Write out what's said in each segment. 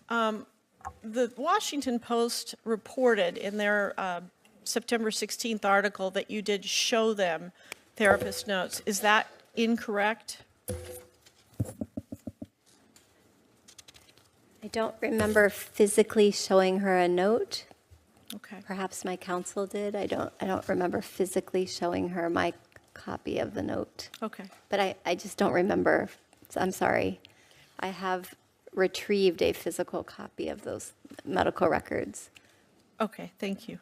The Washington Post reported in their September 16th article that you did show them therapist notes. Is that incorrect? I don't remember physically showing her a note. Okay. Perhaps my counsel did. I don't remember physically showing her my copy of the note. Okay. But I just don't remember. I'm sorry. I have retrieved a physical copy of those medical records. Okay, thank you.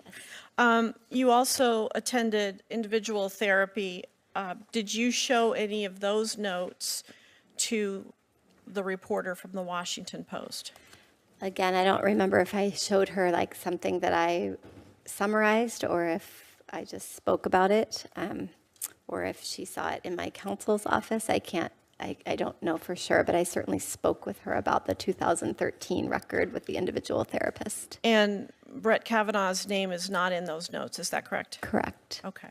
You also attended individual therapy. Did you show any of those notes to the reporter from the Washington Post? Again, I don't remember if I showed her like something that I summarized or if I just spoke about it, or if she saw it in my counsel's office. I don't know for sure, but I certainly spoke with her about the 2013 record with the individual therapist. And Brett Kavanaugh's name is not in those notes, is that correct? Correct. Okay.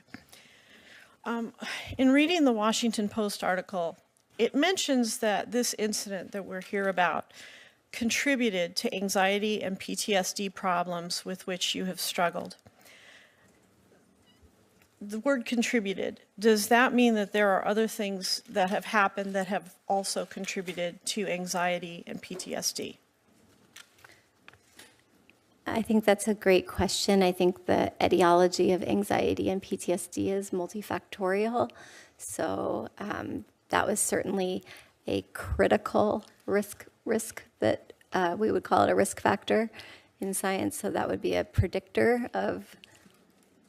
In reading the Washington Post article, it mentions that this incident that we're here about contributed to anxiety and PTSD problems with which you have struggled. The word contributed, does that mean that there are other things that have happened that have also contributed to anxiety and PTSD? I think that's a great question. I think the etiology of anxiety and PTSD is multifactorial. So that was certainly a critical risk that we would call it a risk factor in science. So that would be a predictor of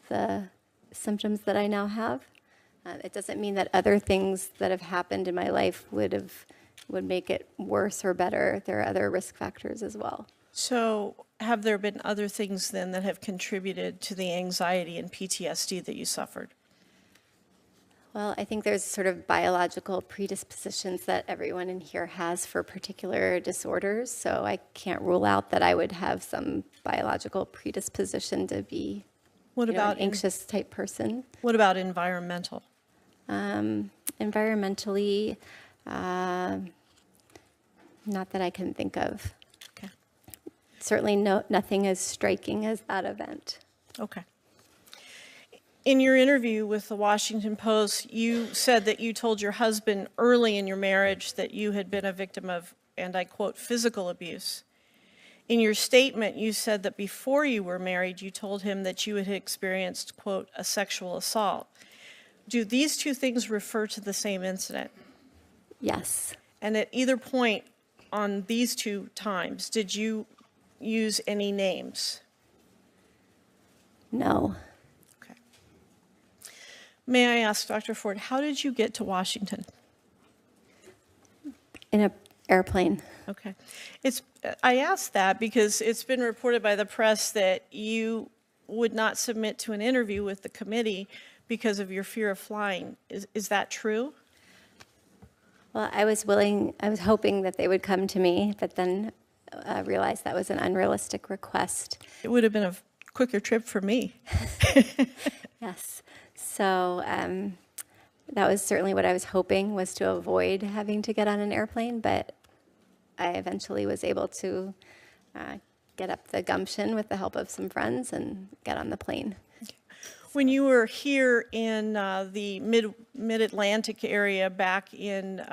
the symptoms that I now have. It doesn't mean that other things that have happened in my life would make it worse or better. There are other risk factors as well. So have there been other things then that have contributed to the anxiety and PTSD that you suffered? Well, I think there's sort of biological predispositions that everyone in here has for particular disorders. So I can't rule out that I would have some biological predisposition to be an anxious type person. What about environmental? Environmentally, not that I can think of. Okay. Certainly nothing as striking as that event. Okay. In your interview with the Washington Post, you said that you told your husband early in your marriage that you had been a victim of, and I quote, physical abuse. In your statement, you said that before you were married, you told him that you had experienced, quote, a sexual assault. Do these two things refer to the same incident? Yes. And at either point on these two times, did you use any names? No. Okay. May I ask, Dr. Ford, how did you get to Washington? In an airplane. Okay. I asked that because it's been reported by the press that you would not submit to an interview with the committee because of your fear of flying. Is that true? Well, I was hoping that they would come to me, but then realized that was an unrealistic request. It would have been a quicker trip for me. Yes. So that was certainly what I was hoping, was to avoid having to get on an airplane, but I eventually was able to get up the gumption with the help of some friends and get on the plane. When you were here in the mid-Atlantic area back in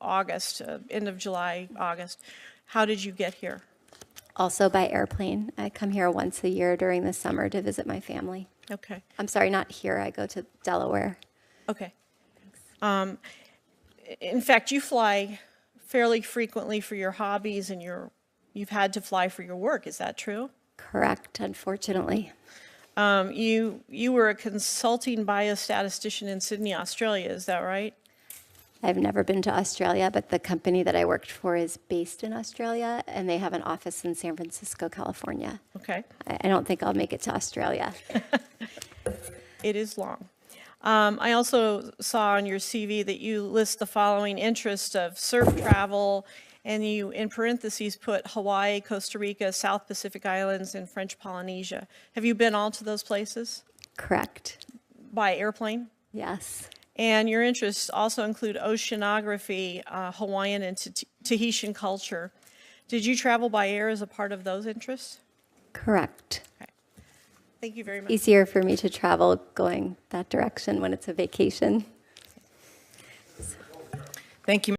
August, end of July, August, how did you get here? Also by airplane. I come here once a year during the summer to visit my family. Okay. I'm sorry, not here. I go to Delaware. Okay. In fact, you fly fairly frequently for your hobbies, and you've had to fly for your work. Is that true? Correct, unfortunately. You were a consulting biostatistician in Sydney, Australia. Is that right? I've never been to Australia, but the company that I worked for is based in Australia, and they have an office in San Francisco, California. Okay. I don't think I'll make it to Australia. It is long. I also saw on your CV that you list the following interests of surf travel, and you, in parentheses, put Hawaii, Costa Rica, South Pacific Islands, and French Polynesia. Have you been all to those places? Correct. By airplane? Yes. And your interests also include oceanography, Hawaiian and Tahitian culture. Did you travel by air as a part of those interests? Correct. Okay. Thank you very much. Easier for me to travel going that direction when it's a vacation. Thank you.